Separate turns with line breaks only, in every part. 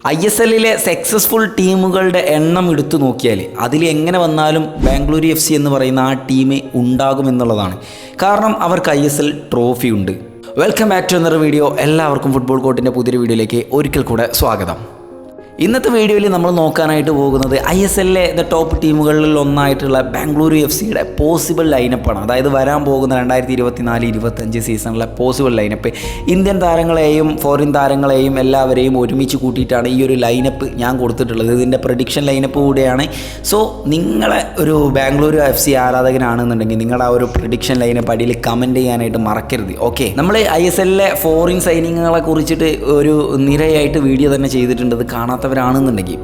ISLിലെ successful ടീമുകളുടെ എണ്ണം എടുത്തു നോക്കിയാൽ അതിൽ എങ്ങനെ വന്നാലും ബാംഗ്ലൂരു FC എന്ന് പറയുന്ന ആ ടീം ഉണ്ടാകുമെന്നുള്ളതാണ്. കാരണം അവർക്ക് ISL ട്രോഫി ഉണ്ട്. Welcome back to another video. എല്ലാവർക്കും ഫുട്ബോൾ കോർട്ടിൻ്റെ പുതിയൊരു വീഡിയോയിലേക്ക് ഒരിക്കൽ കൂടെ സ്വാഗതം. ഇന്നത്തെ വീഡിയോയിൽ നമ്മൾ നോക്കാനായിട്ട് പോകുന്നത് ISLിലെ ടോപ്പ് ടീമുകളിൽ ഒന്നായിട്ടുള്ള ബാംഗ്ലൂരു FCയുടെ പോസിബിൾ ലൈനപ്പാണ്. അതായത് വരാൻ പോകുന്ന 2024-25 സീസണിലെ പോസിബിൾ ലൈനപ്പ്. ഇന്ത്യൻ താരങ്ങളെയും ഫോറിൻ താരങ്ങളെയും എല്ലാവരെയും ഒരുമിച്ച് കൂട്ടിയിട്ടാണ് ഈ ഒരു ലൈനപ്പ് ഞാൻ കൊടുത്തിട്ടുള്ളത്. ഇതിൻ്റെ പ്രഡിക്ഷൻ ലൈനപ്പ് കൂടെയാണ്. സോ നിങ്ങളെ ഒരു ബാംഗ്ലൂരു FC ആരാധകനാണെന്നുണ്ടെങ്കിൽ നിങ്ങളുടെ ആ ഒരു പ്രഡിക്ഷൻ ലൈനപ്പ് അടിയിൽ കമൻറ്റ് ചെയ്യാനായിട്ട് മറക്കരുത്. ഓക്കെ, നമ്മൾ ISLിലെ ഫോറിൻ സൈനിങ്ങളെ കുറിച്ചിട്ട് ഒരു നിരയായിട്ട് വീഡിയോ തന്നെ ചെയ്തിട്ടുണ്ട്. അത് കാണാത്തവരാണെന്നുണ്ടെങ്കിൽ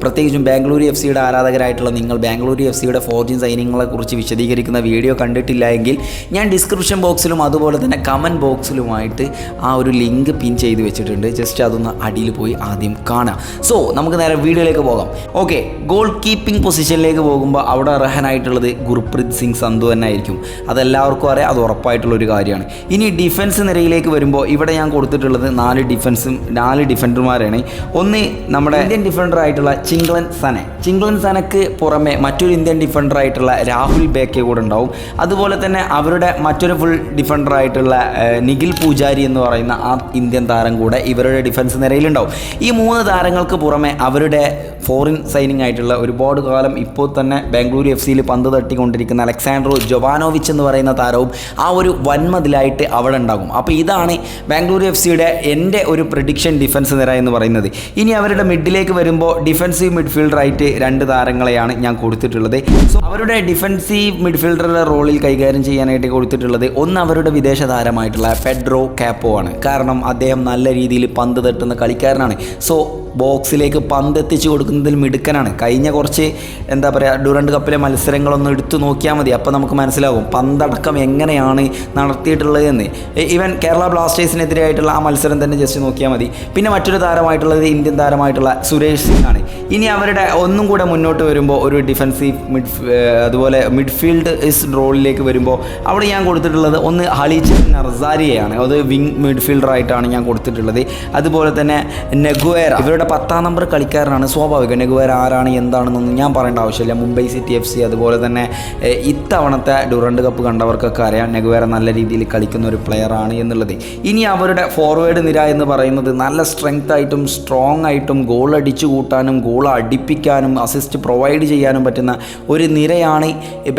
പ്രത്യേകിച്ചും ബാംഗ്ലൂരു FCയുടെ ആരാധകരായിട്ടുള്ള നിങ്ങൾ ബാംഗ്ലൂരു FCയുടെ ഫോറിൻ സൈനിങ്ങളെക്കുറിച്ച് വിശദീകരിക്കുന്ന വീഡിയോ കണ്ടിട്ടില്ല എങ്കിൽ ഞാൻ ഡിസ്ക്രിപ്ഷൻ ബോക്സിലും അതുപോലെ തന്നെ കമൻറ്റ് ബോക്സിലുമായിട്ട് ആ ഒരു ലിങ്ക് പിൻ ചെയ്ത് വെച്ചിട്ടുണ്ട്. ജസ്റ്റ് അതൊന്ന് അടിയിൽ പോയി ആദ്യം കാണാം. സോ നമുക്ക് നേരെ വീഡിയോയിലേക്ക് പോകാം. ഓക്കെ, ഗോൾ കീപ്പിംഗ് പൊസിഷനിലേക്ക് പോകുമ്പോൾ അവിടെ അർഹനായിട്ടുള്ളത് ഗുർപ്രീത് സിംഗ് സന്ധു തന്നെ ആയിരിക്കും. അതെല്ലാവർക്കും അറിയാം, അത് ഉറപ്പായിട്ടുള്ളൊരു കാര്യമാണ്. ഇനി ഡിഫൻസ് നിരയിലേക്ക് വരുമ്പോൾ ഇവിടെ ഞാൻ കൊടുത്തിട്ടുള്ളത് 4 ഡിഫൻഡർമാരാണ്. ഒന്ന് നമ്മുടെ ഇന്ത്യൻ ഡിഫൻഡർ ആയിട്ടുള്ള ചിംഗ്ലൻ സനക്ക് പുറമെ മറ്റൊരു ഇന്ത്യൻ ഡിഫൻഡർ ആയിട്ടുള്ള രാഹുൽ ബേക്കെ കൂടെ ഉണ്ടാവും. അതുപോലെ തന്നെ അവരുടെ മറ്റൊരു ഫുൾ ഡിഫൻഡർ ആയിട്ടുള്ള നിഖിൽ പൂജാരി എന്ന് പറയുന്ന ആ ഇന്ത്യൻ താരം കൂടെ ഇവരുടെ ഡിഫൻസ് നിരയിലുണ്ടാവും. ഈ 3 താരങ്ങൾക്ക് പുറമെ അവരുടെ ഫോറിൻ സൈനിങ് ആയിട്ടുള്ള ഒരുപാട് കാലം ഇപ്പോൾ തന്നെ ബാംഗ്ലൂരു FCയിൽ പന്ത് തട്ടിക്കൊണ്ടിരിക്കുന്ന അലക്സാൻഡ്രോ ജൊവാനോവിച്ച് എന്ന് പറയുന്ന താരവും ആ ഒരു വൻമതിലായിട്ട് അവിടെ ഉണ്ടാകും. അപ്പോൾ ഇതാണ് ബാംഗ്ലൂരു FCയുടെ എൻ്റെ ഒരു പ്രഡിക്ഷൻ ഡിഫൻസ് നിര എന്ന് പറയുന്നത്. ഇനി അവരുടെ മിഡിലേക്ക് വരുമ്പോൾ ഡിഫൻസീവ് മിഡ്ഫീൽഡറായിട്ട് 2 താരങ്ങളെയാണ് ഞാൻ കൊടുത്തിട്ടുള്ളത്. സോ അവരുടെ ഡിഫൻസീവ് മിഡ്ഫീൽഡറുടെ റോളിൽ കൈകാര്യം ചെയ്യാനായിട്ട് കൊടുത്തിട്ടുള്ളത് ഒന്ന് അവരുടെ വിദേശ താരമായിട്ടുള്ള പെഡ്രോ കാപ്പോ ആണ്. കാരണം അദ്ദേഹം നല്ല രീതിയിൽ പന്ത് തട്ടുന്ന കളിക്കാരനാണ്. സോ ബോക്സിലേക്ക് പന്ത് എത്തിച്ചു കൊടുക്കുന്നതിൽ മിടുക്കനാണ്. കഴിഞ്ഞ കുറച്ച് ഡ്യൂറൻഡ് കപ്പിലെ മത്സരങ്ങളൊന്നും എടുത്തു നോക്കിയാൽ മതി. അപ്പോൾ നമുക്ക് മനസ്സിലാകും പന്തടക്കം എങ്ങനെയാണ് നടത്തിയിട്ടുള്ളത് എന്ന്. ഈവൻ കേരള ബ്ലാസ്റ്റേഴ്സിനെതിരെയായിട്ടുള്ള ആ മത്സരം തന്നെ ജസ്റ്റ് നോക്കിയാൽ മതി. പിന്നെ മറ്റൊരു താരമായിട്ടുള്ളത് ഇന്ത്യൻ താരമായിട്ടുള്ള സുരേഷ് സിംഗ് ആണ്. ഇനി അവരുടെ ഒന്നും കൂടെ മുന്നോട്ട് വരുമ്പോൾ ഒരു ഡിഫൻസീവ് അതുപോലെ മിഡ്ഫീൽഡ് റോളിലേക്ക് വരുമ്പോൾ അവിടെ ഞാൻ കൊടുത്തിട്ടുള്ളത് ഒന്ന് ഹലീച്ച് നർസാരിയെയാണ്. അത് വിങ് മിഡ്ഫീൽഡറായിട്ടാണ് ഞാൻ കൊടുത്തിട്ടുള്ളത്. അതുപോലെ തന്നെ നെഗുവേര ഇവരുടെ 10ാം നമ്പർ കളിക്കാരനാണ്. സ്വാഭാവികം നെഗുവേര ആരാണ് എന്താണെന്നൊന്നും ഞാൻ പറയേണ്ട ആവശ്യമില്ല. മുംബൈ സിറ്റി FC അതുപോലെ തന്നെ ഇത്തവണത്തെ ഡ്യൂറൻഡ് കപ്പ് കണ്ടവർക്കൊക്കെ അറിയാം നെഗുവേര നല്ല രീതിയിൽ കളിക്കുന്ന ഒരു പ്ലെയറാണ് എന്നുള്ളത്. ഇനി അവരുടെ ഫോർവേഡ് നിര എന്ന് പറയുന്നത് നല്ല സ്ട്രെങ്ത് ആയിട്ടും സ്ട്രോങ് ആയിട്ടും ഗോൾ അടിച്ചു കൂട്ടാനും ഗോൾ അടിപ്പിക്കാനും അസിസ്റ്റ് പ്രൊവൈഡ് ചെയ്യാനും പറ്റുന്ന ഒരു നിരയാണ്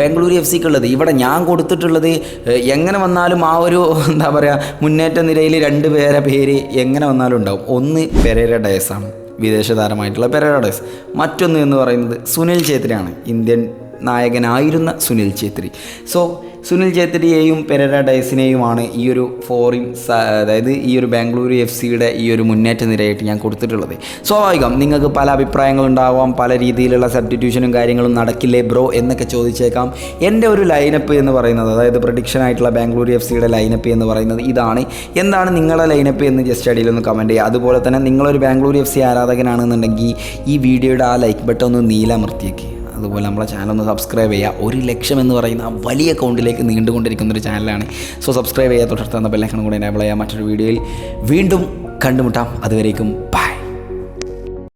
ബാംഗ്ലൂരു FCക്കുള്ളത്. ഇവിടെ ഞാൻ കൊടുത്തിട്ടുള്ളത് എങ്ങനെ വന്നാലും ആ ഒരു മുന്നേറ്റ നിരയിൽ 2 പേര് എങ്ങനെ വന്നാലും ഉണ്ടാവും. ഒന്ന് പെരേര ഡയസാണ്, വിദേശ താരമായിട്ടുള്ള പെരേര ഡയസ്. മറ്റൊന്ന് എന്ന് പറയുന്നത് സുനിൽ ഛേത്രിയാണ്, ഇന്ത്യൻ നായകനായിരുന്ന സുനിൽ ഛേത്രി. സോ സുനിൽ ഛേത്രിയെയും പെരേര ഡയസിനെയുമാണ് ഈ ഒരു ഫോറിൻ അതായത് ഈ ഒരു ബാംഗ്ലൂരു FCയുടെ ഈ ഒരു മുന്നേറ്റ നിരയായിട്ട് ഞാൻ കൊടുത്തിട്ടുള്ളത്. സ്വാഭാവികം നിങ്ങൾക്ക് പല അഭിപ്രായങ്ങളുണ്ടാവാം, പല രീതിയിലുള്ള സബ്സ്റ്റിറ്റ്യൂഷനും കാര്യങ്ങളും നടക്കില്ലേ ബ്രോ എന്നൊക്കെ ചോദിച്ചേക്കാം. എൻ്റെ ഒരു ലൈനപ്പ് എന്ന് പറയുന്നത്, അതായത് പ്രഡിക്ഷൻ ആയിട്ടുള്ള ബാംഗ്ലൂരു FCയുടെ ലൈനപ്പ് എന്ന് പറയുന്നത് ഇതാണ്. എന്താണ് നിങ്ങളുടെ ലൈനപ്പ് എന്ന് ജസ്റ്റ് അടിയിലൊന്ന് കമൻറ്റ് ചെയ്യുക. അതുപോലെ തന്നെ നിങ്ങളൊരു ബാംഗ്ലൂരു FC ആരാധകനാണെന്നുണ്ടെങ്കിൽ ഈ വീഡിയോയുടെ ആ ലൈക്ക് ബട്ടൺ ഒന്ന് നീലമർത്തിയേക്ക്. അതുപോലെ നമ്മളെ ചാനൽ ഒന്ന് സബ്സ്ക്രൈബ് ചെയ്യുക. 1 ലക്ഷം എന്ന് പറയുന്ന ആ വലിയ അക്കൗണ്ടിലേക്ക് നീണ്ടുകൊണ്ടിരിക്കുന്നൊരു ചാനലാണ്. സോ സബ്സ്ക്രൈബ് ചെയ്യുക, തൊട്ടടുത്ത ബെല്ലൈക്കൺ കൂടെ എനേബിൾ ചെയ്യുക. മറ്റൊരു വീഡിയോയിൽ വീണ്ടും കണ്ടുമുട്ടാം. അതുവരേക്കും